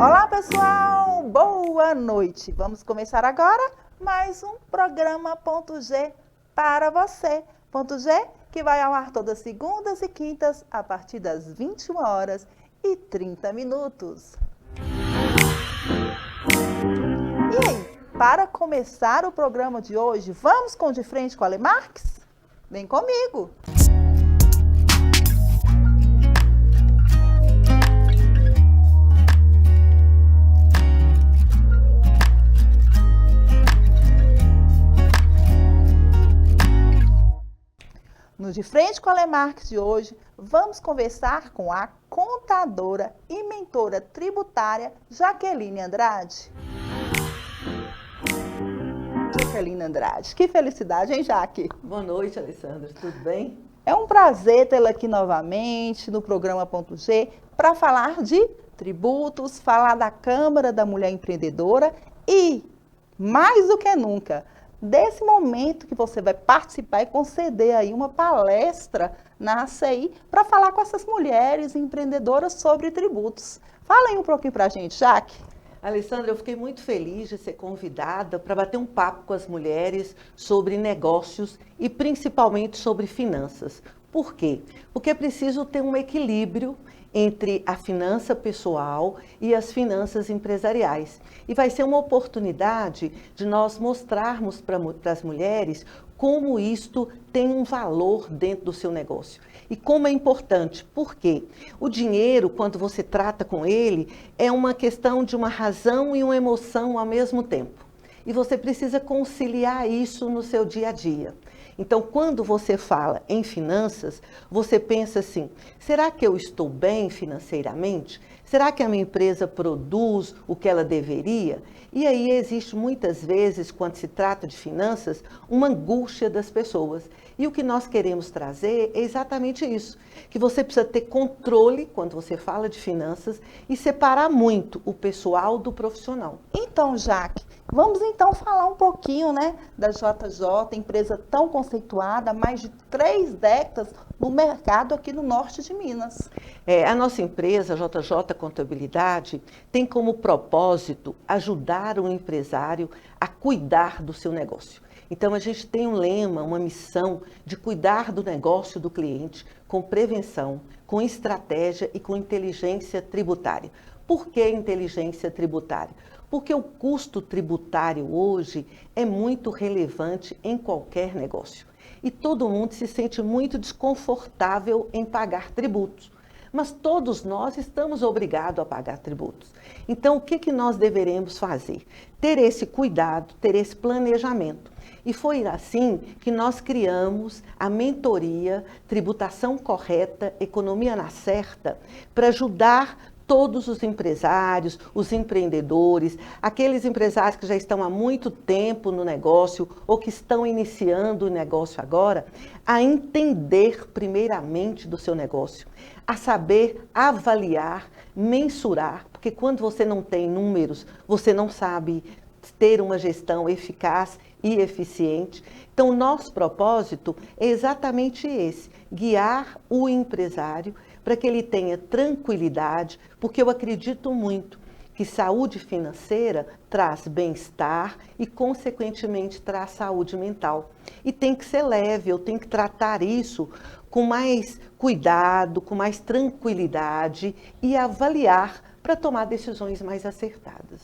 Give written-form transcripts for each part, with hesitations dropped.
Olá pessoal, boa noite. Vamos começar agora mais um programa Ponto G para você. Ponto G que vai ao ar todas segundas e quintas a partir das 21h30. E aí, para começar o programa de hoje, vamos com De Frente com a Lemarques? Vem comigo! No De Frente com a Lemarques de hoje, vamos conversar com a contadora e mentora tributária Jaqueline Andrade. Jaqueline Andrade, que felicidade, hein, Jaque? Boa noite, Alessandra, tudo bem? É um prazer tê-la aqui novamente no programa Ponto G para falar de tributos, falar da Câmara da Mulher Empreendedora e, mais do que nunca, desse momento que você vai participar e conceder aí uma palestra na ACI para falar com essas mulheres empreendedoras sobre tributos. Fala aí um pouquinho para a gente, Jaque. Alessandra, eu fiquei muito feliz de ser convidada para bater um papo com as mulheres sobre negócios e principalmente sobre finanças. Por quê? Porque é preciso ter um equilíbrio entre a finança pessoal e as finanças empresariais. E vai ser uma oportunidade de nós mostrarmos para as mulheres como isto tem um valor dentro do seu negócio. E como é importante, por quê? O dinheiro, quando você trata com ele, é uma questão de uma razão e uma emoção ao mesmo tempo. E você precisa conciliar isso no seu dia a dia. Então, quando você fala em finanças, você pensa assim, será que eu estou bem financeiramente? Será que a minha empresa produz o que ela deveria? E aí existe muitas vezes, quando se trata de finanças, uma angústia das pessoas. E o que nós queremos trazer é exatamente isso, que você precisa ter controle quando você fala de finanças e separar muito o pessoal do profissional. Então, Jaque, vamos então falar um pouquinho, né, da JJ, empresa tão conceituada, há mais de 3 décadas no mercado aqui no norte de Minas. A nossa empresa, JJ Contabilidade, tem como propósito ajudar o empresário a cuidar do seu negócio. Então, a gente tem um lema, uma missão de cuidar do negócio do cliente com prevenção, com estratégia e com inteligência tributária. Por que inteligência tributária? Porque o custo tributário hoje é muito relevante em qualquer negócio. E todo mundo se sente muito desconfortável em pagar tributos. Mas todos nós estamos obrigados a pagar tributos. Então, o que nós deveremos fazer? Ter esse cuidado, ter esse planejamento. E foi assim que nós criamos a mentoria Tributação Correta, Economia na Certa, para ajudar todos os empresários, os empreendedores, aqueles empresários que já estão há muito tempo no negócio ou que estão iniciando o negócio agora, a entender primeiramente do seu negócio, a saber avaliar, mensurar, porque quando você não tem números, você não sabe ter uma gestão eficaz e eficiente. Então, nosso propósito é exatamente esse, guiar o empresário para que ele tenha tranquilidade, porque eu acredito muito que saúde financeira traz bem-estar e, consequentemente, traz saúde mental. E tem que ser leve, eu tenho que tratar isso com mais cuidado, com mais tranquilidade e avaliar para tomar decisões mais acertadas.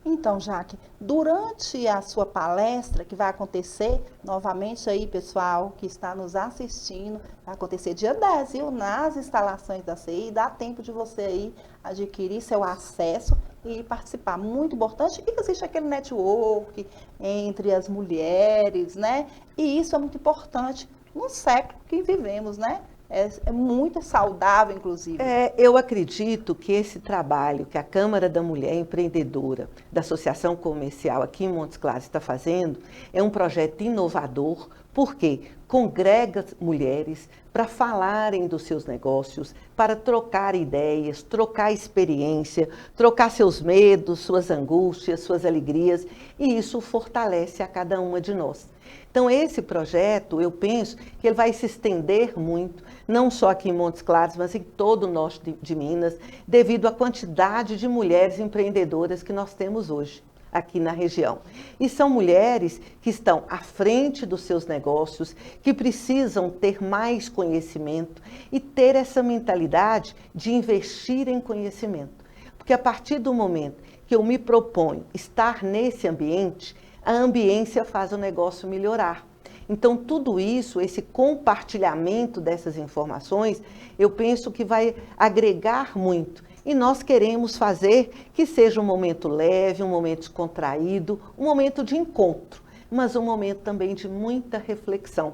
Então, Jaque, durante a sua palestra, que vai acontecer novamente aí, pessoal que está nos assistindo, vai acontecer dia 10, viu? Nas instalações da CI, dá tempo de você aí adquirir seu acesso e participar. Muito importante, e existe aquele network entre as mulheres, né? E isso é muito importante no século que vivemos, né? é muito saudável, inclusive. Eu acredito que esse trabalho que a Câmara da Mulher Empreendedora da Associação Comercial aqui em Montes Claros está fazendo é um projeto inovador, porque congrega mulheres para falarem dos seus negócios, para trocar ideias, trocar experiência, trocar seus medos, suas angústias, suas alegrias, e isso fortalece a cada uma de nós. Então, esse projeto, eu penso que ele vai se estender muito, não só aqui em Montes Claros, mas em todo o norte de Minas, devido à quantidade de mulheres empreendedoras que nós temos hoje aqui na região. E são mulheres que estão à frente dos seus negócios, que precisam ter mais conhecimento e ter essa mentalidade de investir em conhecimento. Porque a partir do momento que eu me proponho estar nesse ambiente, a ambiência faz o negócio melhorar. Então, tudo isso, esse compartilhamento dessas informações, eu penso que vai agregar muito. E nós queremos fazer que seja um momento leve, um momento descontraído, um momento de encontro, mas um momento também de muita reflexão.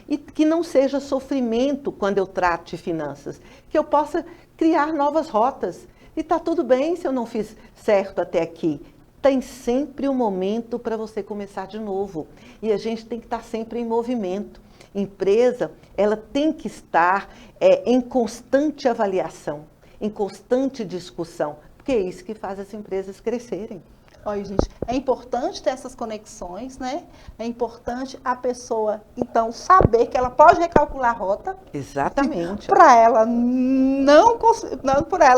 E que não seja sofrimento quando eu trato de finanças, que eu possa criar novas rotas. E está tudo bem se eu não fiz certo até aqui. Tem sempre um momento para você começar de novo. E a gente tem que estar sempre em movimento. Empresa, ela tem que estar em constante avaliação, em constante discussão, porque é isso que faz as empresas crescerem. Olha, gente, é importante ter essas conexões, né? É importante a pessoa, então, saber que ela pode recalcular a rota. Exatamente. Para ela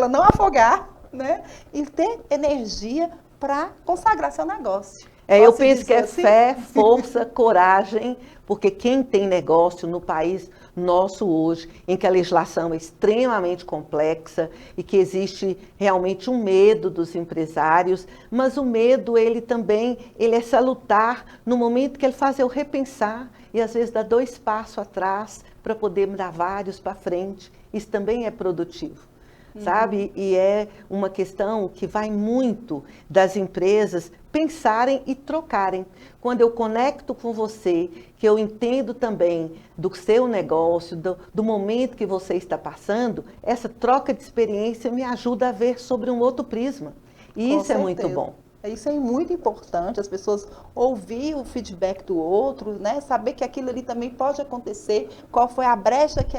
não afogar, né? E ter energia para consagrar seu negócio. Eu penso que é assim? fé, força, coragem, porque quem tem negócio no país nosso hoje, em que a legislação é extremamente complexa e que existe realmente um medo dos empresários, mas o medo, ele é salutar no momento que ele faz eu repensar e às vezes dar 2 passos atrás para poder dar vários para frente. Isso também é produtivo. Sabe? E é uma questão que vai muito das empresas pensarem e trocarem. Quando eu conecto com você, que eu entendo também do seu negócio, do momento que você está passando, essa troca de experiência me ajuda a ver sobre um outro prisma. E isso é muito bom. Isso é muito importante, as pessoas ouvir o feedback do outro, né? Saber que aquilo ali também pode acontecer, qual foi a brecha que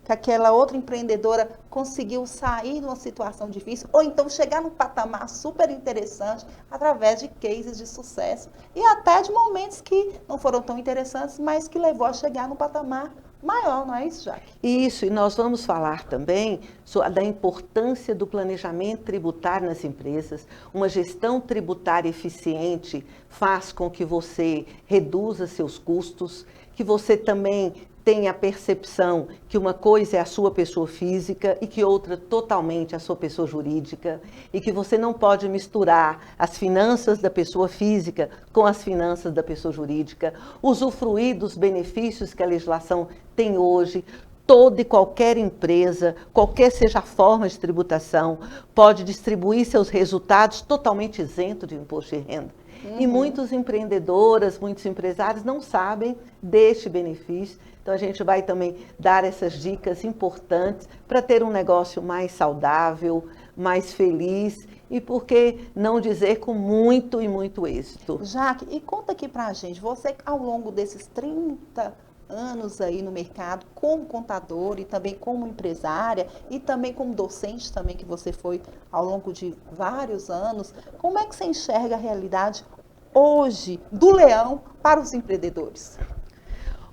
aquela outra empreendedora conseguiu sair de uma situação difícil, ou então chegar num patamar super interessante através de cases de sucesso e até de momentos que não foram tão interessantes, mas que levou a chegar num patamar maior, não é isso, Jaque? Isso, e nós vamos falar também da importância do planejamento tributário nas empresas. Uma gestão tributária eficiente faz com que você reduza seus custos, que você também tenha a percepção que uma coisa é a sua pessoa física e que outra totalmente a sua pessoa jurídica, e que você não pode misturar as finanças da pessoa física com as finanças da pessoa jurídica, usufruir dos benefícios que a legislação tem hoje. Toda e qualquer empresa, qualquer seja a forma de tributação, pode distribuir seus resultados totalmente isento de imposto de renda. E muitos empreendedoras, muitos empresários não sabem deste benefício. Então, a gente vai também dar essas dicas importantes para ter um negócio mais saudável, mais feliz e, por que não dizer, com muito e muito êxito. Jaque, e conta aqui pra gente, você ao longo desses 30 anos aí no mercado, como contador e também como empresária e também como docente também que você foi ao longo de vários anos, como é que você enxerga a realidade hoje do leão para os empreendedores?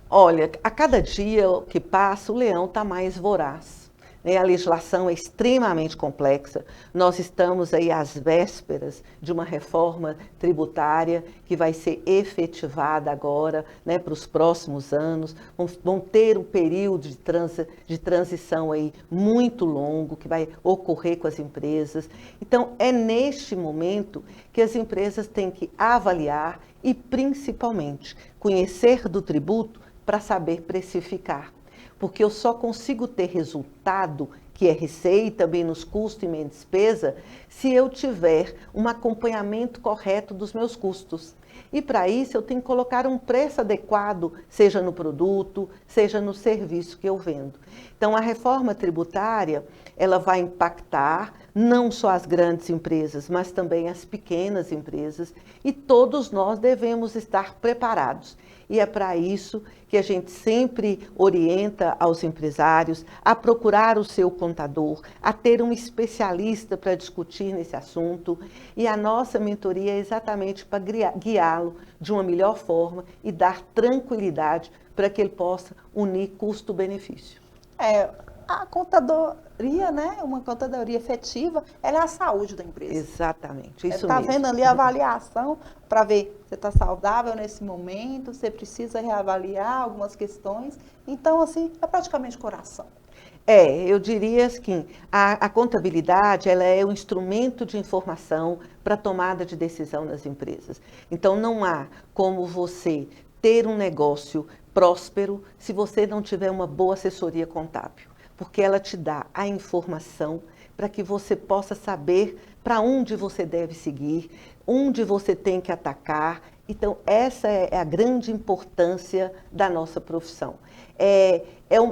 Olha, a cada dia que passa, o leão está mais voraz. A legislação é extremamente complexa. Nós estamos aí às vésperas de uma reforma tributária que vai ser efetivada agora, né, para os próximos anos. Vão ter um período de transição aí muito longo que vai ocorrer com as empresas. Então, é neste momento que as empresas têm que avaliar e, principalmente, conhecer do tributo para saber precificar. Porque eu só consigo ter resultado, que é receita, menos custo e menos despesa, se eu tiver um acompanhamento correto dos meus custos. E para isso eu tenho que colocar um preço adequado, seja no produto, seja no serviço que eu vendo. Então a reforma tributária, ela vai impactar não só as grandes empresas, mas também as pequenas empresas, e todos nós devemos estar preparados. E é para isso que a gente sempre orienta aos empresários a procurar o seu contador, a ter um especialista para discutir nesse assunto. E a nossa mentoria é exatamente para guiá-lo de uma melhor forma e dar tranquilidade para que ele possa unir custo-benefício. A contadoria, né, uma contadoria efetiva, ela é a saúde da empresa. Exatamente, isso Tá mesmo. vendo ali a avaliação para ver se você está saudável nesse momento, você precisa reavaliar algumas questões. Então, assim, é praticamente coração. Eu diria que a contabilidade ela é um instrumento de informação para tomada de decisão nas empresas. Então, não há como você ter um negócio próspero se você não tiver uma boa assessoria contábil, porque ela te dá a informação para que você possa saber para onde você deve seguir, onde você tem que atacar. Então, essa é a grande importância da nossa profissão.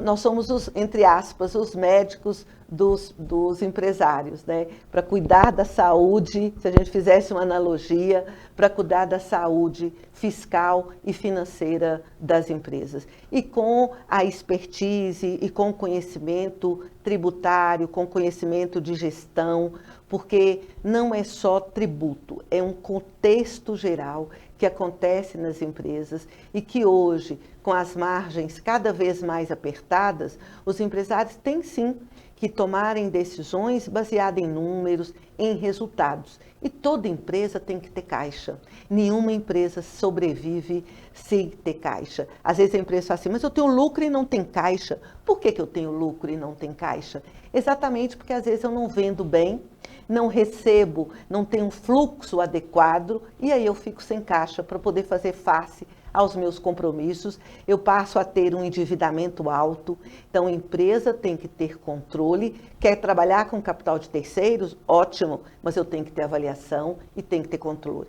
Nós somos, entre aspas, os médicos dos empresários, né? Para cuidar da saúde, se a gente fizesse uma analogia, para cuidar da saúde fiscal e financeira das empresas. E com a expertise e com conhecimento tributário, com conhecimento de gestão, porque não é só tributo, é um contexto geral que acontece nas empresas e que hoje, com as margens cada vez mais apertadas, os empresários têm sim que tomarem decisões baseadas em números, em resultados. E toda empresa tem que ter caixa. Nenhuma empresa sobrevive sem ter caixa. Às vezes a empresa fala assim, mas eu tenho lucro e não tem caixa. Por que eu tenho lucro e não tem caixa? Exatamente porque às vezes eu não vendo bem, não recebo, não tenho um fluxo adequado e aí eu fico sem caixa para poder fazer face aos meus compromissos, eu passo a ter um endividamento alto. Então, a empresa tem que ter controle. Quer trabalhar com capital de terceiros? Ótimo, mas eu tenho que ter avaliação e tenho que ter controle.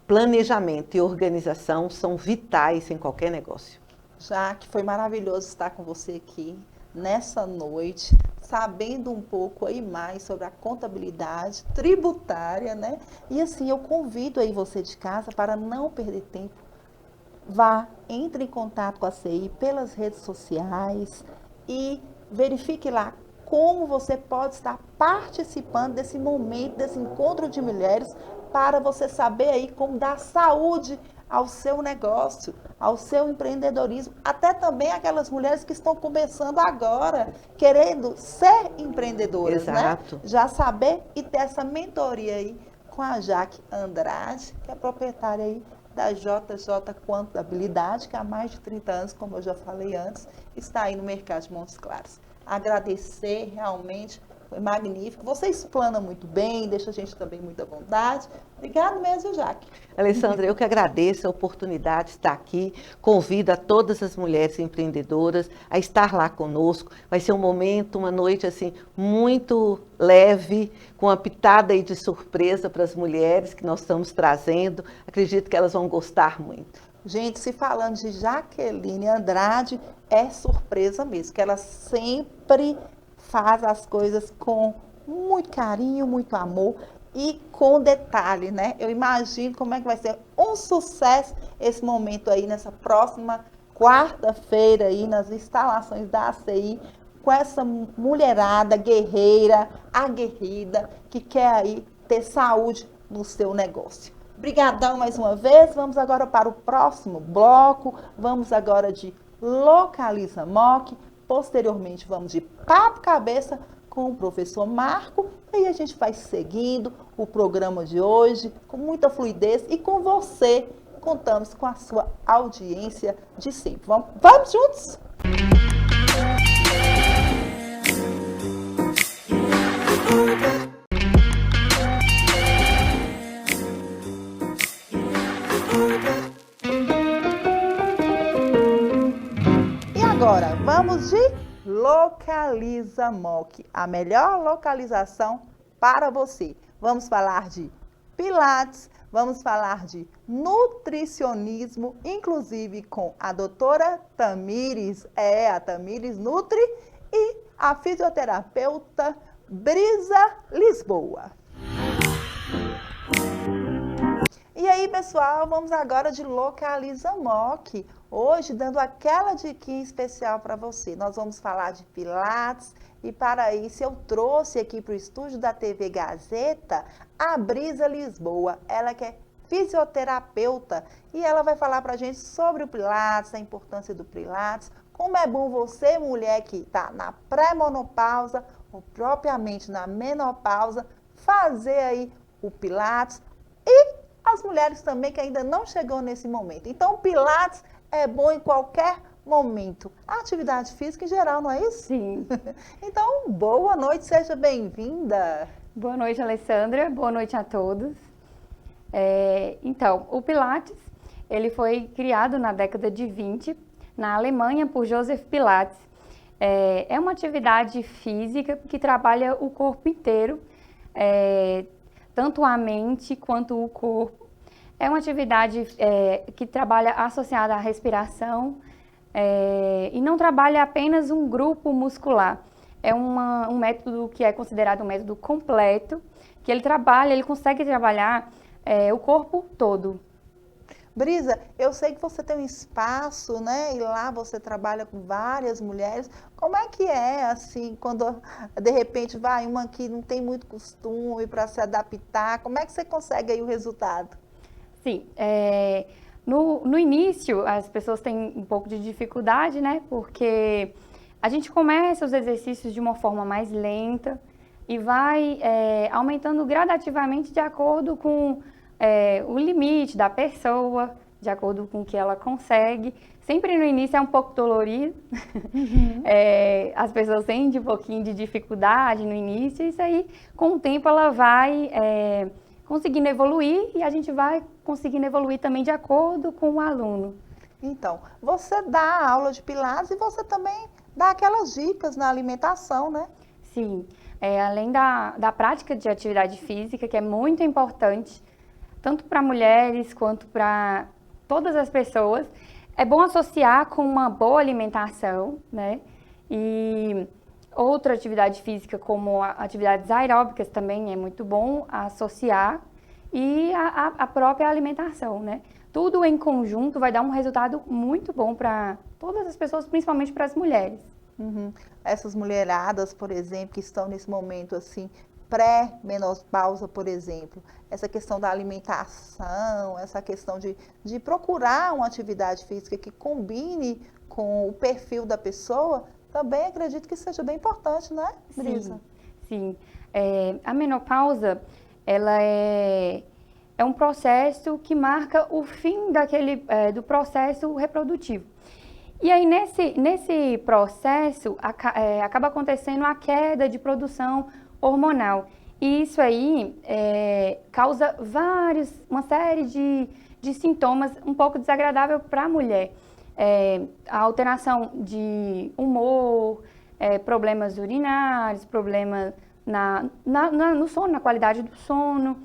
Planejamento e organização são vitais em qualquer negócio. Jaque, foi maravilhoso estar com você aqui nessa noite, sabendo um pouco aí mais sobre a contabilidade tributária, né? E assim, eu convido aí você de casa para não perder tempo. Vá, entre em contato com a CI pelas redes sociais e verifique lá como você pode estar participando desse momento, desse encontro de mulheres, para você saber aí como dar saúde ao seu negócio, ao seu empreendedorismo, até também aquelas mulheres que estão começando agora, querendo ser empreendedoras, Exato. né? Já saber e ter essa mentoria aí com a Jaque Andrade, que é proprietária aí da JJ Contabilidade, que há mais de 30 anos, como eu já falei antes, está aí no mercado de Montes Claros. Agradecer, realmente, foi magnífico. Você explana muito bem, deixa a gente também muito à vontade. Obrigada mesmo, Jaque. Alessandra, eu que agradeço a oportunidade de estar aqui. Convido a todas as mulheres empreendedoras a estar lá conosco. Vai ser um momento, uma noite assim muito leve, com uma pitada aí de surpresa para as mulheres que nós estamos trazendo. Acredito que elas vão gostar muito. Gente, se falando de Jaqueline Andrade, é surpresa mesmo, que ela sempre faz as coisas com muito carinho, muito amor e com detalhe, né? Eu imagino como é que vai ser um sucesso esse momento aí, nessa próxima quarta-feira aí, nas instalações da ACI, com essa mulherada guerreira, aguerrida, que quer aí ter saúde no seu negócio. Obrigadão mais uma vez, vamos agora para o próximo bloco, vamos agora de Localiza Moc, posteriormente vamos de Papo Cabeça com o professor Marco, e aí a gente vai seguindo o programa de hoje com muita fluidez e com você, contamos com a sua audiência de sempre. Vamos juntos? E agora, vamos de Localiza Moc, a melhor localização para você. Vamos falar de Pilates, vamos falar de nutricionismo, inclusive com a doutora Tamires, a Tamires Nutri, e a fisioterapeuta Brisa Lisboa. E aí, pessoal, vamos agora de Localiza Moc. Hoje, dando aquela diquinha especial para você. Nós vamos falar de Pilates e para isso eu trouxe aqui para o estúdio da TV Gazeta a Brisa Lisboa. Ela que é fisioterapeuta e ela vai falar para a gente sobre o Pilates, a importância do Pilates, como é bom você, mulher que está na pré-menopausa ou propriamente na menopausa, fazer aí o Pilates e as mulheres também que ainda não chegou nesse momento. Então, o Pilates é bom em qualquer momento. A atividade física em geral, não é isso? Sim. Então, boa noite, seja bem-vinda. Boa noite, Alessandra. Boa noite a todos. Então, o Pilates, ele foi criado na década de 20, na Alemanha, por Joseph Pilates. É uma atividade física que trabalha o corpo inteiro, tanto a mente quanto o corpo. É uma atividade que trabalha associada à respiração e não trabalha apenas um grupo muscular. É um método que é considerado um método completo, que ele consegue trabalhar o corpo todo. Brisa, eu sei que você tem um espaço, né? E lá você trabalha com várias mulheres. Como é que é, assim, quando de repente vai uma que não tem muito costume para se adaptar? Como é que você consegue aí o resultado? Sim, no início as pessoas têm um pouco de dificuldade, né? Porque a gente começa os exercícios de uma forma mais lenta e vai aumentando gradativamente de acordo com o limite da pessoa, de acordo com o que ela consegue. Sempre no início é um pouco dolorido, as pessoas têm um pouquinho de dificuldade no início, e isso aí, com o tempo, ela vai conseguindo evoluir e a gente vai conseguindo evoluir também de acordo com o aluno. Então, você dá aula de Pilates e você também dá aquelas dicas na alimentação, né? Sim, além da prática de atividade física, que é muito importante, tanto para mulheres quanto para todas as pessoas, é bom associar com uma boa alimentação, né? E outra atividade física, como atividades aeróbicas, também é muito bom associar, e a própria alimentação, né? Tudo em conjunto vai dar um resultado muito bom para todas as pessoas, principalmente para as mulheres. Essas mulheradas, por exemplo, que estão nesse momento assim, pré-menopausa, por exemplo, essa questão da alimentação, essa questão de procurar uma atividade física que combine com o perfil da pessoa, também acredito que seja bem importante, não é, Brisa? Sim. A menopausa, ela é um processo que marca o fim do processo reprodutivo. E aí, nesse processo, acaba acontecendo a queda de produção hormonal. E isso aí causa uma série de sintomas um pouco desagradável para a mulher. A alteração de humor, problemas urinários, problemas no sono, na qualidade do sono,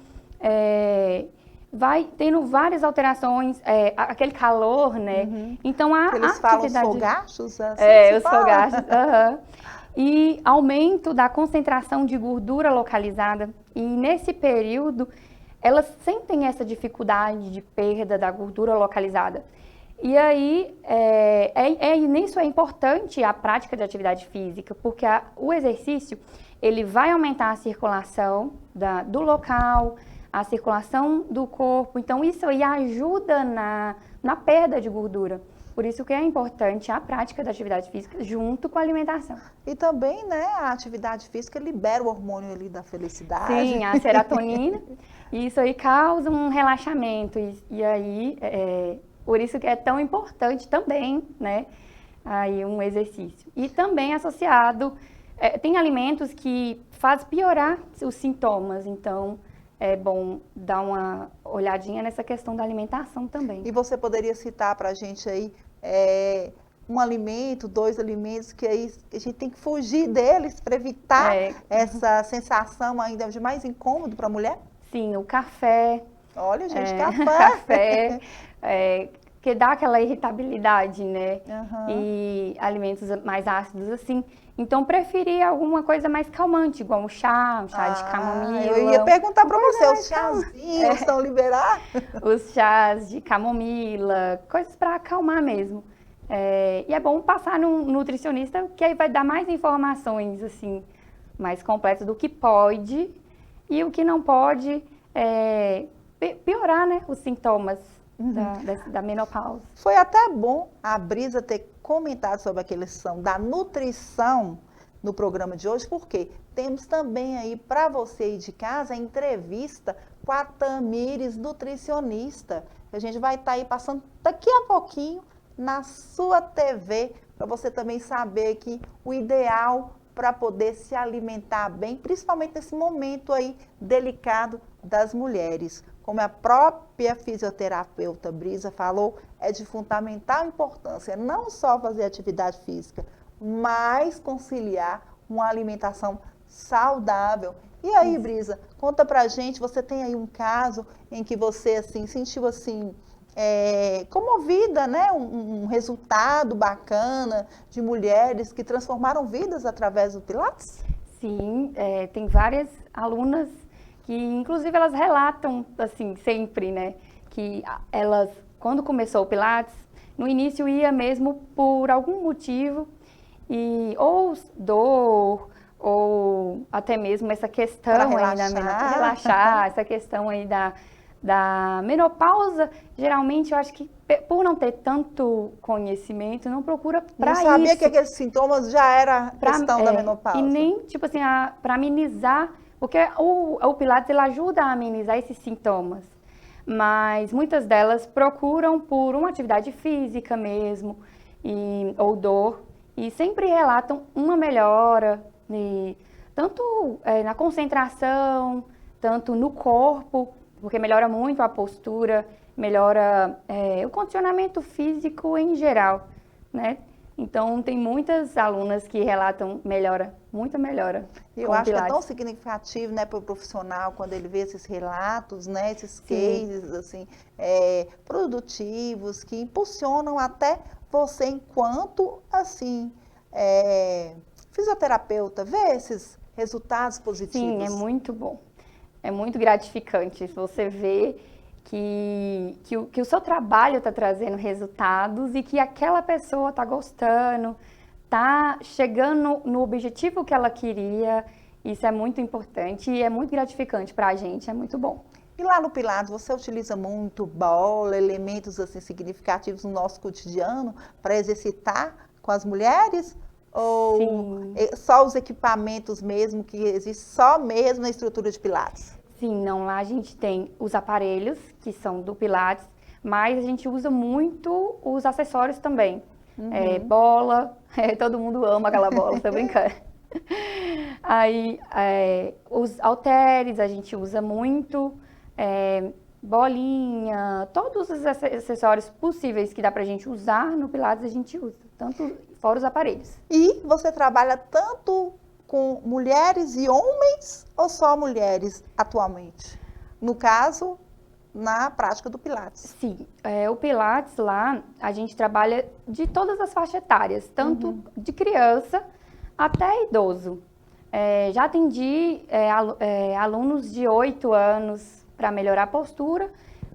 vai tendo várias alterações, aquele calor, né? Então, eles falam os fogachos? Assim os fogachos, e aumento da concentração de gordura localizada. E nesse período, elas sentem essa dificuldade de perda da gordura localizada. E aí, nisso é importante a prática de atividade física, porque o exercício, ele vai aumentar a circulação do local, a circulação do corpo. Então, isso aí ajuda na perda de gordura. Por isso que é importante a prática da atividade física junto com a alimentação. E também, né, a atividade física libera o hormônio ali da felicidade. Sim, a serotonina. E isso aí causa um relaxamento. E aí, por isso que é tão importante também, né, aí um exercício. E também associado, tem alimentos que fazem piorar os sintomas, então é bom dar uma olhadinha nessa questão da alimentação também. E você poderia citar para a gente aí um alimento, 2 alimentos que aí a gente tem que fugir deles para evitar essa sensação ainda de mais incômodo para a mulher? Sim, o café. Olha, gente, Café, que dá aquela irritabilidade, né? Aham. E alimentos mais ácidos, assim. Então, preferi alguma coisa mais calmante, igual um chá de camomila. Eu ia perguntar para você, os mais calma. chazinhos estão liberados? Os chás de camomila, coisas para acalmar mesmo. E é bom passar num nutricionista, que aí vai dar mais informações, assim, mais completas do que pode e o que não pode piorar, né, os sintomas da menopausa. Foi até bom a Brisa ter comentado sobre a questão da nutrição no programa de hoje, porque temos também aí para você aí de casa a entrevista com a Tamires, nutricionista. A gente vai estar aí passando daqui a pouquinho na sua TV, para você também saber que o ideal para poder se alimentar bem, principalmente nesse momento aí delicado das mulheres. Como a própria fisioterapeuta Brisa falou, é de fundamental importância não só fazer atividade física, mas conciliar uma alimentação saudável. E aí, Brisa, conta pra gente, você tem aí um caso em que você assim sentiu assim comovida, né? Um resultado bacana de mulheres que transformaram vidas através do Pilates? Sim, tem várias alunas que, inclusive, elas relatam, assim, sempre, né? Que elas, quando começou o Pilates, no início ia mesmo por algum motivo, ou dor, ou até mesmo essa questão aí relaxar, essa questão aí da menopausa. Geralmente, eu acho que por não ter tanto conhecimento, não procura para isso. Não sabia que aqueles sintomas já era questão da menopausa. E nem, tipo assim, para amenizar, porque o Pilates, ele ajuda a amenizar esses sintomas. Mas muitas delas procuram por uma atividade física mesmo, ou dor, e sempre relatam uma melhora, tanto na concentração, tanto no corpo, porque melhora muito a postura, melhora o condicionamento físico em geral, né? Então, tem muitas alunas que relatam muita melhora. Eu acho que é tão significativo, né, para o profissional, quando ele vê esses relatos, né, esses cases, assim, produtivos, que impulsionam até você, enquanto, assim, fisioterapeuta, ver esses resultados positivos. Sim, é muito bom. É muito gratificante você ver que o seu trabalho está trazendo resultados e que aquela pessoa está gostando, está chegando no objetivo que ela queria. Isso é muito importante e é muito gratificante para a gente, é muito bom. E lá no Pilates, você utiliza muito bola, elementos assim significativos no nosso cotidiano para exercitar com as mulheres? Ou Sim. Só os equipamentos mesmo que existem só mesmo na estrutura de Pilates? Sim, não, lá a gente tem os aparelhos, que são do Pilates, mas a gente usa muito os acessórios também. Bola, todo mundo ama aquela bola, tô brincando. Aí, os halteres a gente usa muito, bolinha, todos os acessórios possíveis que dá pra gente usar no Pilates a gente usa, tanto fora os aparelhos. E você trabalha tanto com mulheres e homens ou só mulheres atualmente? No caso, na prática do Pilates. Sim, o Pilates lá, a gente trabalha de todas as faixas etárias, tanto de criança até idoso. Já atendi alunos de 8 anos para melhorar a postura,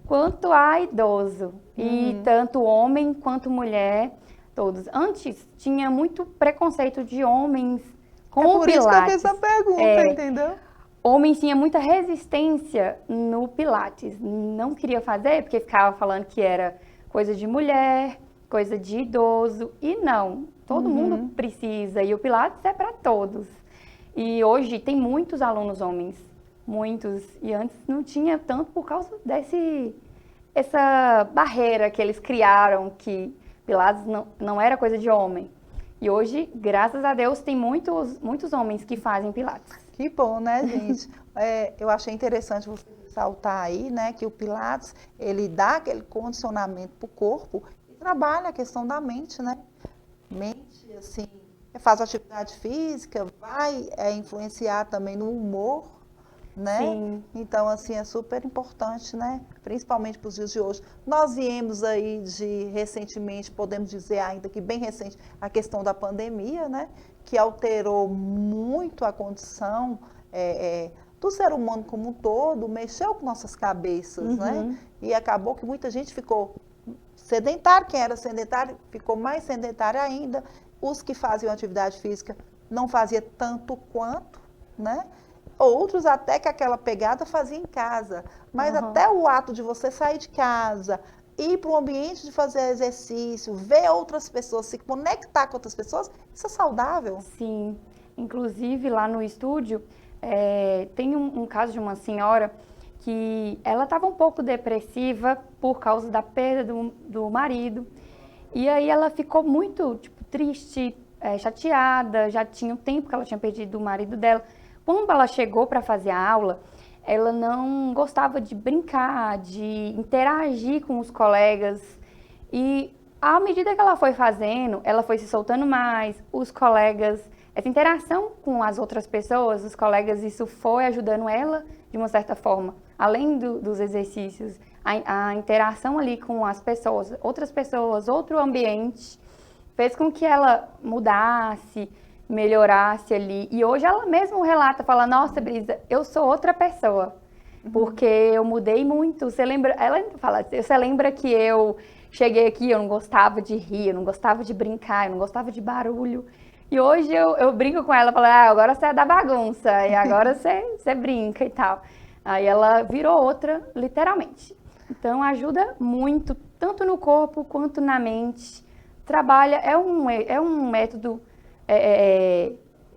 quanto a idoso. E tanto homem quanto mulher, todos. Antes, tinha muito preconceito de homens com o Pilates. É por isso que eu fiz essa pergunta, entendeu? Homens tinha muita resistência no Pilates. Não queria fazer porque ficava falando que era coisa de mulher, coisa de idoso. E não, todo mundo precisa. E o Pilates é para todos. E hoje tem muitos alunos homens, muitos. E antes não tinha tanto por causa essa barreira que eles criaram, que Pilates não era coisa de homem. E hoje, graças a Deus, tem muitos homens que fazem Pilates. Que bom, né, gente? Eu achei interessante você ressaltar aí, né, que o Pilates, ele dá aquele condicionamento para o corpo e trabalha a questão da mente, né? Mente, assim, faz atividade física, vai influenciar também no humor, né? Sim. Então, assim, é super importante, né? Principalmente para os dias de hoje. Nós viemos aí recentemente, podemos dizer ainda que bem recente, a questão da pandemia, né? Que alterou muito a condição do ser humano como um todo, mexeu com nossas cabeças, né? E acabou que muita gente ficou sedentário, quem era sedentário ficou mais sedentário ainda. Os que faziam atividade física não fazia tanto quanto, né? Outros até que aquela pegada fazia em casa. Mas até o ato de você sair de casa, ir para um ambiente de fazer exercício, ver outras pessoas, se conectar com outras pessoas, isso é saudável. Sim. Inclusive, lá no estúdio, tem um caso de uma senhora que ela estava um pouco depressiva por causa da perda do marido. E aí ela ficou muito, tipo, triste, chateada, já tinha um tempo que ela tinha perdido o marido dela. Quando ela chegou para fazer a aula, ela não gostava de brincar, de interagir com os colegas. E à medida que ela foi fazendo, ela foi se soltando mais, os colegas, essa interação com as outras pessoas, os colegas, isso foi ajudando ela de uma certa forma. Além dos exercícios, a interação ali com as pessoas, outro ambiente, fez com que ela mudasse, melhorasse ali. E hoje ela mesma relata, fala, nossa, Brisa, eu sou outra pessoa, porque eu mudei muito. Você lembra, ela fala, você lembra que eu cheguei aqui, eu não gostava de rir, eu não gostava de brincar, eu não gostava de barulho. E hoje eu brinco com ela, falo, agora você é da bagunça, e agora você brinca e tal. Aí ela virou outra, literalmente. Então ajuda muito, tanto no corpo quanto na mente. Trabalha, é um método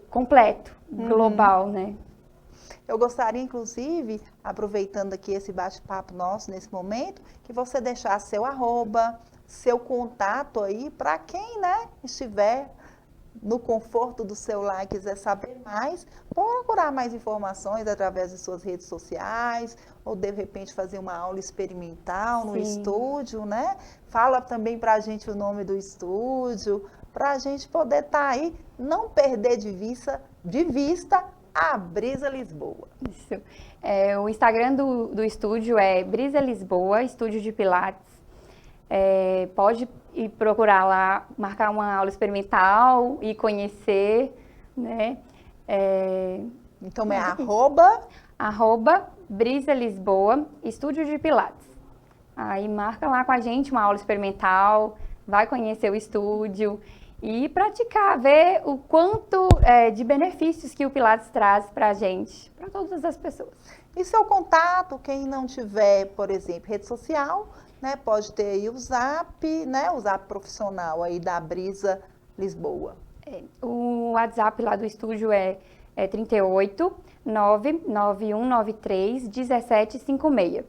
completo, global, né? Eu gostaria, inclusive, aproveitando aqui esse bate-papo nosso nesse momento, que você deixasse seu arroba, seu contato aí, para quem, né, estiver no conforto do seu lar e quiser saber mais, procurar mais informações através de suas redes sociais, ou de repente fazer uma aula experimental no estúdio, né? Fala também para a gente o nome do estúdio, para a gente poder estar aí, não perder de vista a Brisa Lisboa. Isso. O Instagram do estúdio é Brisa Lisboa, estúdio de Pilates. Pode ir procurar lá, marcar uma aula experimental e conhecer, né? Então é @ Brisa Lisboa, estúdio de Pilates. Aí marca lá com a gente uma aula experimental, vai conhecer o estúdio e praticar, ver o quanto de benefícios que o Pilates traz para a gente, para todas as pessoas. E seu contato, quem não tiver, por exemplo, rede social, né, pode ter aí o Zap, né, o Zap profissional aí da Brisa Lisboa. O WhatsApp lá do estúdio é 38 99193 1756.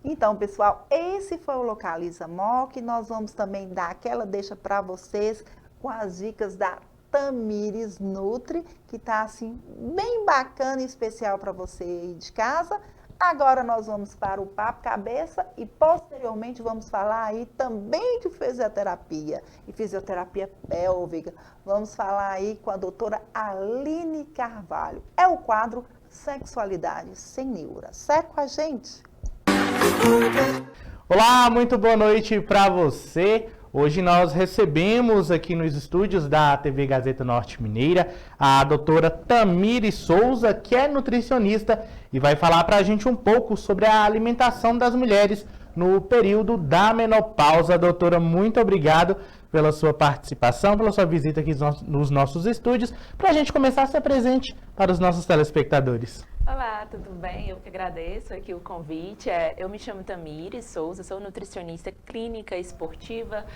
Então, pessoal, esse foi o Localiza Moc. Nós vamos também dar aquela deixa para vocês com as dicas da Tamires Nutri, que tá assim bem bacana e especial para você aí de casa. Agora nós vamos para o Papo Cabeça e posteriormente vamos falar aí também de fisioterapia e fisioterapia pélvica. Vamos falar aí com a doutora Aline Carvalho. É o quadro Sexualidade Sem Neura. Segue com a gente. Olá, muito boa noite para você. Hoje nós recebemos aqui nos estúdios da TV Gazeta Norte Mineira a doutora Tamires Souza, que é nutricionista e vai falar para a gente um pouco sobre a alimentação das mulheres no período da menopausa. Doutora, muito obrigado pela sua participação, pela sua visita aqui nos nossos estúdios, para a gente começar a ser presente para os nossos telespectadores. Olá, tudo bem? Eu que agradeço aqui o convite. Eu me chamo Tamires Souza, sou nutricionista clínica esportiva,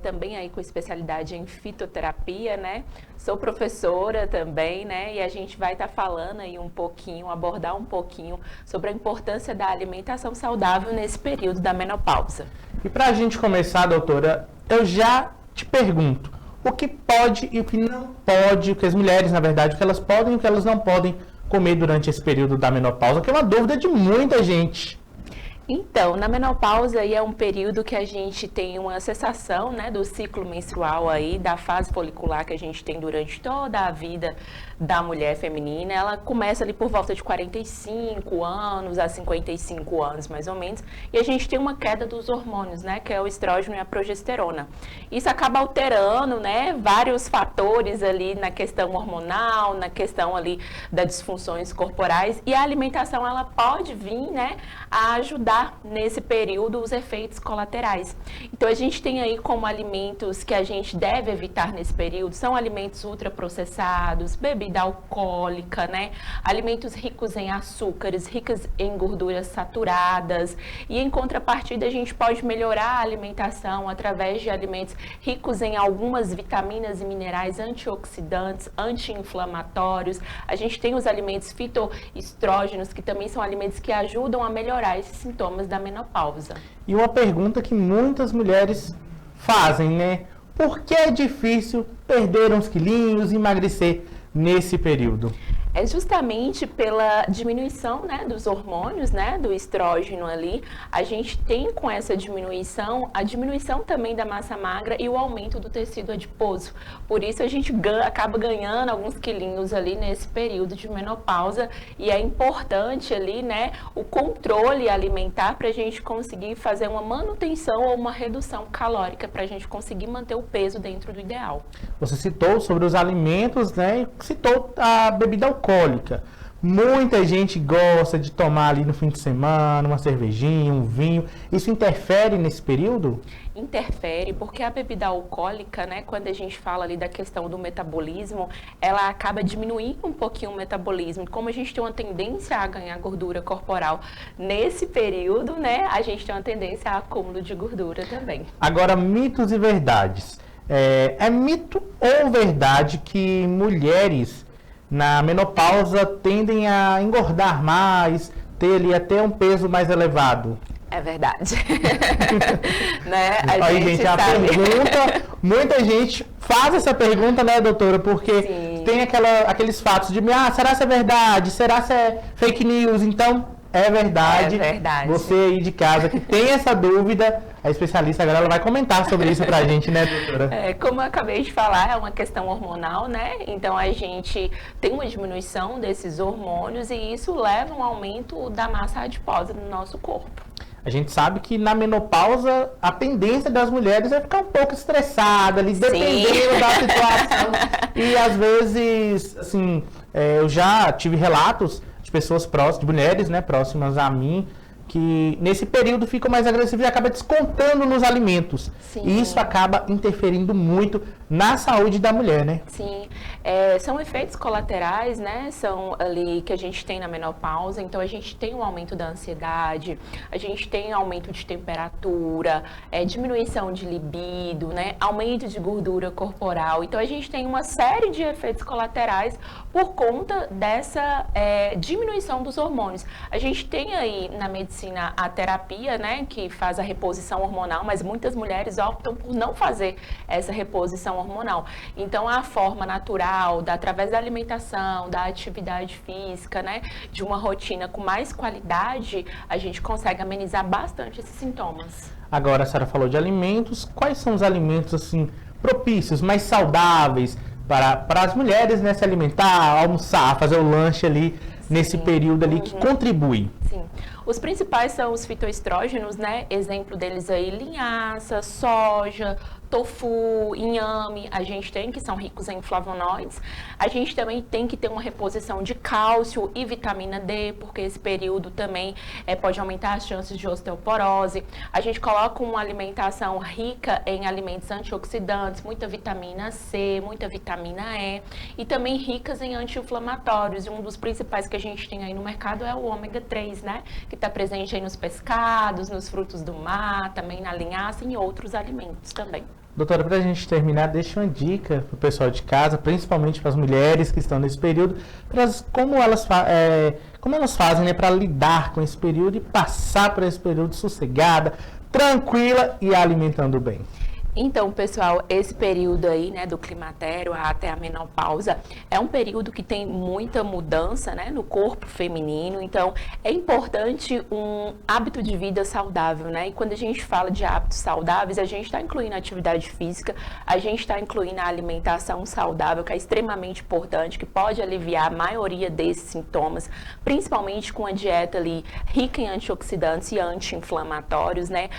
também aí com especialidade em fitoterapia, né? Sou professora também, né? E a gente vai estar falando aí um pouquinho, abordar um pouquinho sobre a importância da alimentação saudável nesse período da menopausa. E para a gente começar, doutora, eu já te pergunto, o que pode e o que não pode, o que as mulheres, na verdade, o que elas podem e o que elas não podem comer durante esse período da menopausa, que é uma dúvida de muita gente. Então, na menopausa aí é um período que a gente tem uma cessação, né, do ciclo menstrual aí, da fase folicular que a gente tem durante toda a vida da mulher feminina. Ela começa ali por volta de 45 anos a 55 anos, mais ou menos, e a gente tem uma queda dos hormônios, né, que é o estrógeno e a progesterona. Isso acaba alterando, né, vários fatores ali na questão hormonal, na questão ali das disfunções corporais, e a alimentação ela pode vir, né, a ajudar nesse período os efeitos colaterais. Então a gente tem aí como alimentos que a gente deve evitar nesse período, são alimentos ultraprocessados, bebida alcoólica, né? Alimentos ricos em açúcares, ricos em gorduras saturadas, e em contrapartida a gente pode melhorar a alimentação através de alimentos ricos em algumas vitaminas e minerais antioxidantes, anti-inflamatórios. A gente tem os alimentos fitoestrógenos, que também são alimentos que ajudam a melhorar esses sintomas da menopausa. E uma pergunta que muitas mulheres fazem, né? Por que é difícil perder uns quilinhos, emagrecer nesse período? É justamente pela diminuição, né, dos hormônios, né, do estrógeno ali. A gente tem com essa diminuição, a diminuição também da massa magra e o aumento do tecido adiposo. Por isso a gente acaba ganhando alguns quilinhos ali nesse período de menopausa, e é importante ali, né, o controle alimentar para a gente conseguir fazer uma manutenção ou uma redução calórica para a gente conseguir manter o peso dentro do ideal. Você citou sobre os alimentos, né? Citou a bebida alcoólica. Muita gente gosta de tomar ali no fim de semana uma cervejinha, um vinho. Isso interfere nesse período? Interfere, porque a bebida alcoólica, né, quando a gente fala ali da questão do metabolismo, ela acaba diminuindo um pouquinho o metabolismo. E como a gente tem uma tendência a ganhar gordura corporal nesse período, né, a gente tem uma tendência a acúmulo de gordura também. Agora, mitos e verdades. É mito ou verdade que mulheres na menopausa tendem a engordar mais, ter ali até um peso mais elevado? É verdade. Né? Aí, gente, a pergunta, muita gente faz essa pergunta, né, doutora? Porque Sim. tem aqueles fatos de, será que é verdade? Será que é fake news? Então, é verdade. É verdade. Você aí de casa que tem essa dúvida, a especialista agora ela vai comentar sobre isso pra gente, né, doutora? Como eu acabei de falar, é uma questão hormonal, né? Então a gente tem uma diminuição desses hormônios e isso leva a um aumento da massa adiposa no nosso corpo. A gente sabe que na menopausa a tendência das mulheres é ficar um pouco estressada, ali, dependendo da situação. E às vezes, assim, eu já tive relatos de pessoas próximas, de mulheres, né, próximas a mim, que nesse período ficam mais agressivos e acaba descontando nos alimentos. Sim. E isso acaba interferindo muito na saúde da mulher, né? Sim, são efeitos colaterais, né? São ali que a gente tem na menopausa. Então a gente tem um aumento da ansiedade, a gente tem aumento de temperatura, diminuição de libido, né? Aumento de gordura corporal. Então a gente tem uma série de efeitos colaterais por conta dessa diminuição dos hormônios. A gente tem aí na medicina a terapia, né, que faz a reposição hormonal, mas muitas mulheres optam por não fazer essa reposição hormonal. Então, a forma natural, através da alimentação, da atividade física, né, de uma rotina com mais qualidade, a gente consegue amenizar bastante esses sintomas. Agora, a senhora falou de alimentos. Quais são os alimentos, assim, propícios, mais saudáveis para as mulheres, né, se alimentar, almoçar, fazer o lanche ali, nesse período ali, que contribui? Sim. Os principais são os fitoestrógenos, né? Exemplo deles aí, linhaça, soja, tofu, inhame, a gente tem, que são ricos em flavonoides. A gente também tem que ter uma reposição de cálcio e vitamina D, porque esse período também pode aumentar as chances de osteoporose. A gente coloca uma alimentação rica em alimentos antioxidantes, muita vitamina C, muita vitamina E, e também ricas em anti-inflamatórios. E um dos principais que a gente tem aí no mercado é o ômega 3, né? Que está presente aí nos pescados, nos frutos do mar, também na linhaça e em outros alimentos também. Doutora, para a gente terminar, deixa uma dica para o pessoal de casa, principalmente para as mulheres que estão nesse período, como elas fazem, né, para lidar com esse período e passar por esse período sossegada, tranquila e alimentando bem. Então, pessoal, esse período aí, né, do climatério até a menopausa, é um período que tem muita mudança, né, no corpo feminino. Então, é importante um hábito de vida saudável, né? E quando a gente fala de hábitos saudáveis, a gente está incluindo a atividade física, a gente está incluindo a alimentação saudável, que é extremamente importante, que pode aliviar a maioria desses sintomas, principalmente com a dieta ali rica em antioxidantes e anti-inflamatórios, né?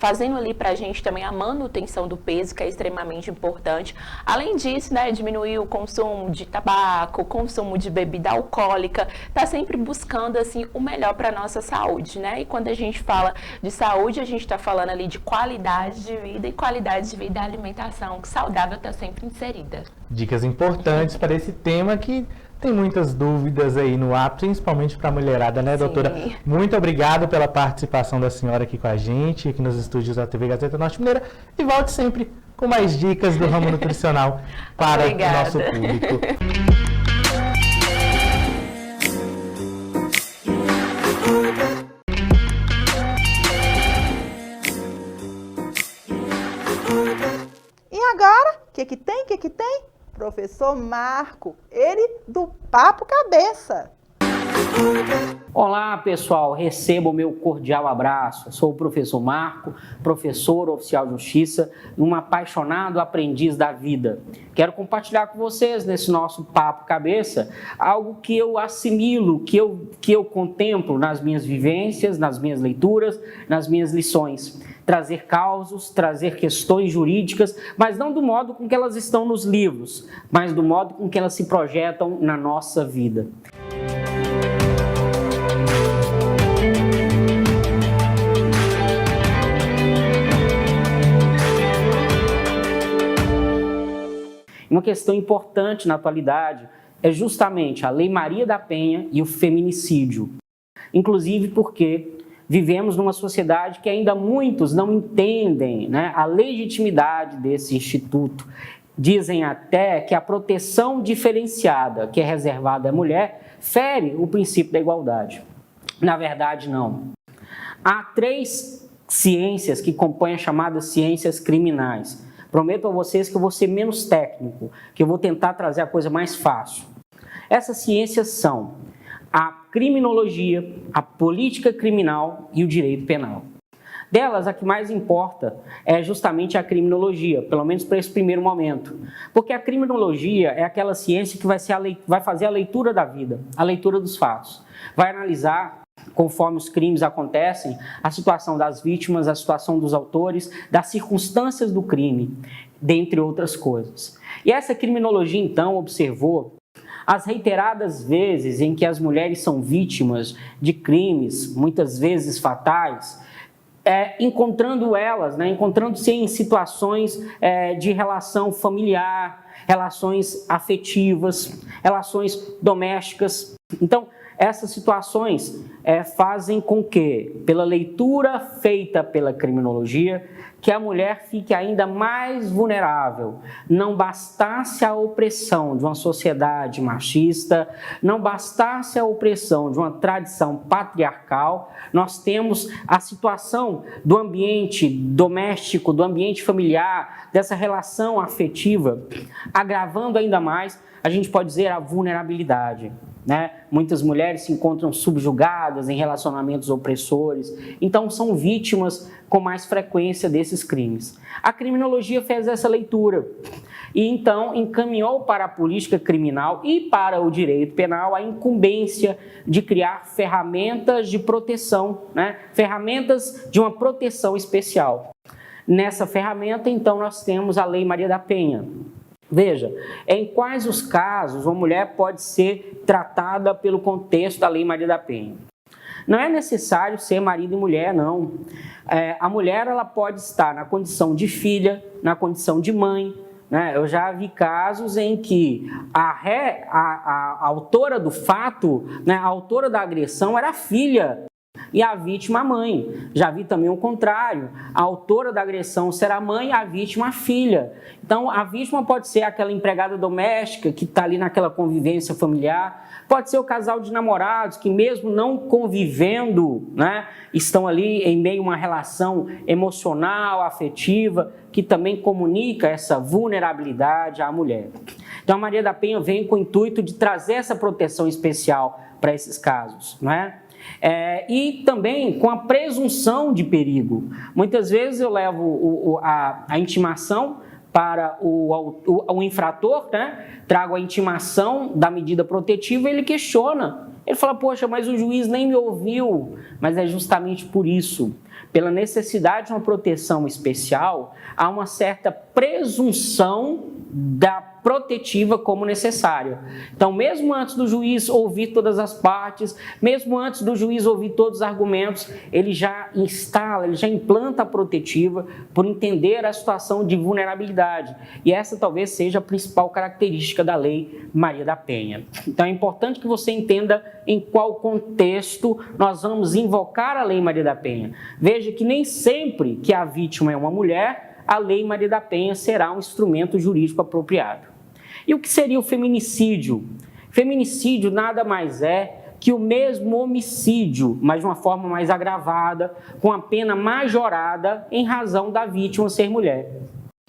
Fazendo ali pra gente também a manutenção do peso, que é extremamente importante. Além disso, né, diminuir o consumo de tabaco, o consumo de bebida alcoólica, tá sempre buscando, assim, o melhor para nossa saúde, né? E quando a gente fala de saúde, a gente tá falando ali de qualidade de vida, e qualidade de vida é alimentação saudável tá sempre inserida. Dicas importantes para esse tema que tem muitas dúvidas aí no ar, principalmente para a mulherada, né, doutora? Sim. Muito obrigado pela participação da senhora aqui com a gente, aqui nos estúdios da TV Gazeta Norte Mineira, e volte sempre com mais dicas do ramo nutricional para o nosso público. E agora, o que que tem? O que que tem? Professor Marco, ele do Papo Cabeça. Olá, pessoal, receba o meu cordial abraço. Eu sou o professor Marco, professor oficial de justiça, um apaixonado aprendiz da vida. Quero compartilhar com vocês nesse nosso Papo Cabeça algo que eu assimilo, que eu contemplo nas minhas vivências, nas minhas leituras, nas minhas lições. Trazer causos, trazer questões jurídicas, mas não do modo com que elas estão nos livros, mas do modo com que elas se projetam na nossa vida. Uma questão importante na atualidade é justamente a Lei Maria da Penha e o feminicídio. Inclusive porque vivemos numa sociedade que ainda muitos não entendem, né, a legitimidade desse instituto. Dizem até que a proteção diferenciada que é reservada à mulher fere o princípio da igualdade. Na verdade, não. Há 3 ciências que compõem as chamadas ciências criminais. Prometo a vocês que eu vou ser menos técnico, que eu vou tentar trazer a coisa mais fácil. Essas ciências são a criminologia, a política criminal e o direito penal. Delas, a que mais importa é justamente a criminologia, pelo menos para esse primeiro momento. Porque a criminologia é aquela ciência que vai fazer a leitura da vida, a leitura dos fatos. Vai analisar, conforme os crimes acontecem, a situação das vítimas, a situação dos autores, das circunstâncias do crime, dentre outras coisas. E essa criminologia, então, observou as reiteradas vezes em que as mulheres são vítimas de crimes, muitas vezes fatais, encontrando-se em situações de relação familiar, relações afetivas, relações domésticas. Então, essas situações fazem com que, pela leitura feita pela criminologia, que a mulher fique ainda mais vulnerável. Não bastasse a opressão de uma sociedade machista, não bastasse a opressão de uma tradição patriarcal, nós temos a situação do ambiente doméstico, do ambiente familiar, dessa relação afetiva, agravando ainda mais, a gente pode dizer, a vulnerabilidade. Né? Muitas mulheres se encontram subjugadas em relacionamentos opressores, então são vítimas com mais frequência desses crimes. A criminologia fez essa leitura e então encaminhou para a política criminal e para o direito penal a incumbência de criar ferramentas de proteção, né? Ferramentas de uma proteção especial. Nessa ferramenta, então, nós temos a Lei Maria da Penha. Veja, em quais os casos uma mulher pode ser tratada pelo contexto da Lei Maria da Penha? Não é necessário ser marido e mulher, não. A mulher ela pode estar na condição de filha, na condição de mãe. Né? Eu já vi casos em que a autora do fato, né, a autora da agressão era a filha e a vítima a mãe. Já vi também o contrário, a autora da agressão ser a mãe e a vítima a filha. Então, a vítima pode ser aquela empregada doméstica que está ali naquela convivência familiar, pode ser o casal de namorados que mesmo não convivendo, né, estão ali em meio a uma relação emocional, afetiva, que também comunica essa vulnerabilidade à mulher. Então, a Maria da Penha vem com o intuito de trazer essa proteção especial para esses casos, não é? E também com a presunção de perigo. Muitas vezes eu levo a intimação para o infrator, né? Trago a intimação da medida protetiva e ele questiona. Ele fala, poxa, mas o juiz nem me ouviu. Mas é justamente por isso, pela necessidade de uma proteção especial, há uma certa presunção da protetiva como necessária. Então, mesmo antes do juiz ouvir todas as partes, mesmo antes do juiz ouvir todos os argumentos, ele já instala, ele já implanta a protetiva por entender a situação de vulnerabilidade. E essa talvez seja a principal característica da Lei Maria da Penha. Então, é importante que você entenda em qual contexto nós vamos invocar a Lei Maria da Penha. Veja que nem sempre que a vítima é uma mulher, a Lei Maria da Penha será um instrumento jurídico apropriado. E o que seria o feminicídio? Feminicídio nada mais é que o mesmo homicídio, mas de uma forma mais agravada, com a pena majorada em razão da vítima ser mulher.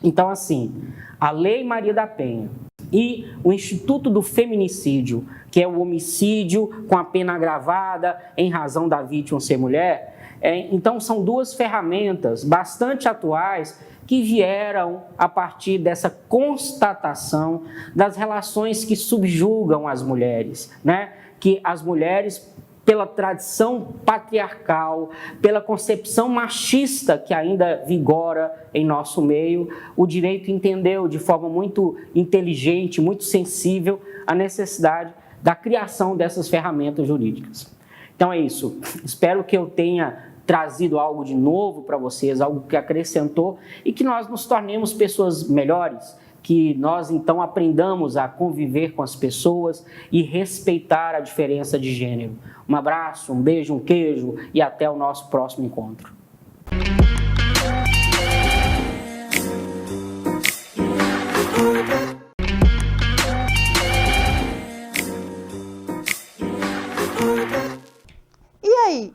Então, assim, a Lei Maria da Penha e o Instituto do Feminicídio, que é o homicídio com a pena agravada em razão da vítima ser mulher, então são duas ferramentas bastante atuais que vieram a partir dessa constatação das relações que subjugam as mulheres, né? Que as mulheres, pela tradição patriarcal, pela concepção machista que ainda vigora em nosso meio, o direito entendeu de forma muito inteligente, muito sensível, a necessidade da criação dessas ferramentas jurídicas. Então é isso. Espero que eu tenha trazido algo de novo para vocês, algo que acrescentou e que nós nos tornemos pessoas melhores, que nós então aprendamos a conviver com as pessoas e respeitar a diferença de gênero. Um abraço, um beijo, um queijo e até o nosso próximo encontro.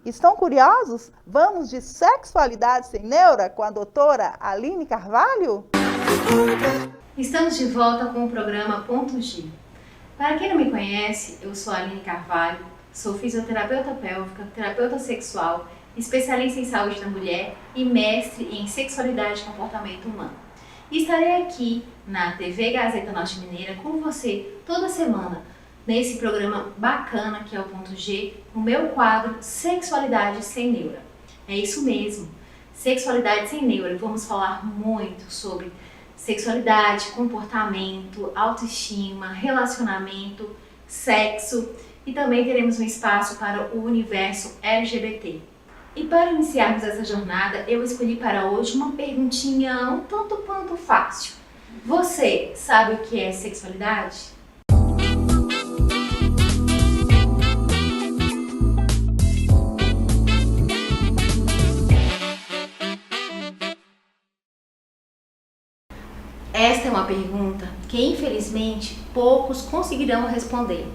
Estão curiosos? Vamos de sexualidade sem neura com a doutora Aline Carvalho? Estamos de volta com o programa Ponto G. Para quem não me conhece, eu sou a Aline Carvalho, sou fisioterapeuta pélvica, terapeuta sexual, especialista em saúde da mulher e mestre em sexualidade e comportamento humano. E estarei aqui na TV Gazeta Norte Mineira com você toda semana, nesse programa bacana que é o Ponto G, o meu quadro Sexualidade Sem Neura. É isso mesmo, Sexualidade Sem Neura. Vamos falar muito sobre sexualidade, comportamento, autoestima, relacionamento, sexo e também teremos um espaço para o universo LGBT. E para iniciarmos essa jornada, eu escolhi para hoje uma perguntinha um tanto quanto fácil. Você sabe o que é sexualidade? Esta é uma pergunta que, infelizmente, poucos conseguirão responder.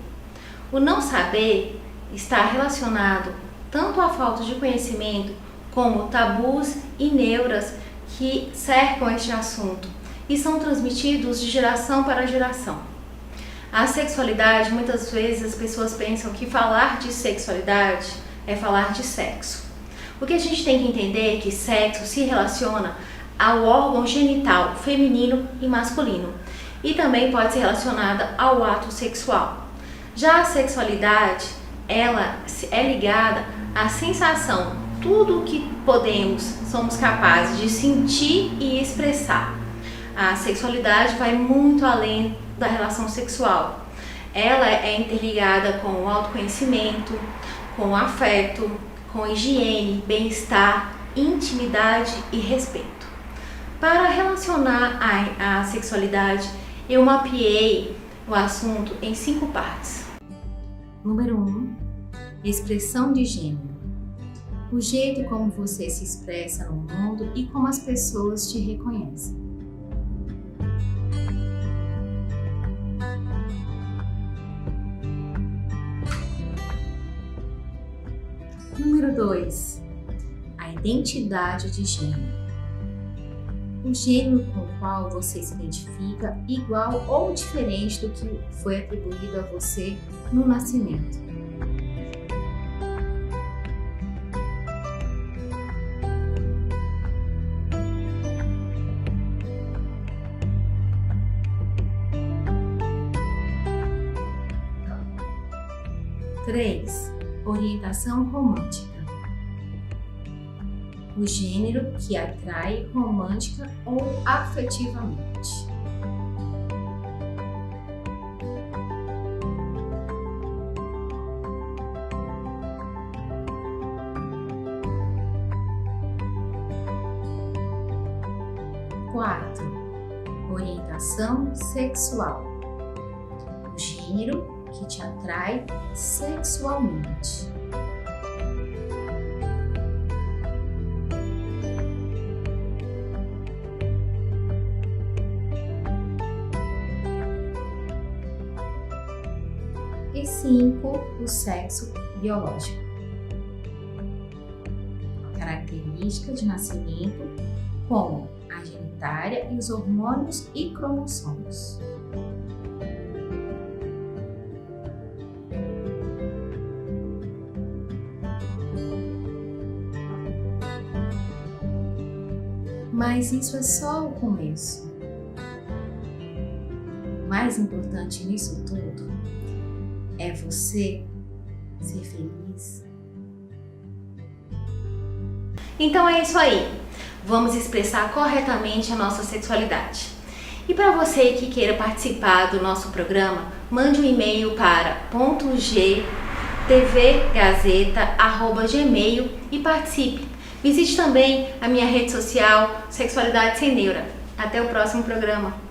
O não saber está relacionado tanto à falta de conhecimento como tabus e neuras que cercam este assunto e são transmitidos de geração para geração. A sexualidade, muitas vezes as pessoas pensam que falar de sexualidade é falar de sexo. O que a gente tem que entender é que sexo se relaciona ao órgão genital feminino e masculino e também pode ser relacionada ao ato sexual. Já a sexualidade, ela é ligada à sensação, tudo o que podemos, somos capazes de sentir e expressar. A sexualidade vai muito além da relação sexual. Ela é interligada com o autoconhecimento, com o afeto, com higiene, bem-estar, intimidade e respeito. Para relacionar a sexualidade, eu mapeei o assunto em 5 partes. Número 1, expressão de gênero. o jeito como você se expressa no mundo e como as pessoas te reconhecem. Número 2. A identidade de gênero. O gênero com o qual você se identifica igual ou diferente do que foi atribuído a você no nascimento. Três. Orientação romântica. O gênero que atrai romântica ou afetivamente. Quatro. Orientação sexual. O gênero que te atrai sexualmente. E 5. O sexo biológico. Característica de nascimento, como a genitália e os hormônios e cromossomos. Mas isso é só o começo. O mais importante nisso tudo é você ser feliz. Então é isso aí. Vamos expressar corretamente a nossa sexualidade. E para você que queira participar do nosso programa, mande um e-mail para .gtvgazeta@gmail e participe. Visite também a minha rede social Sexualidade Sem Neura. Até o próximo programa.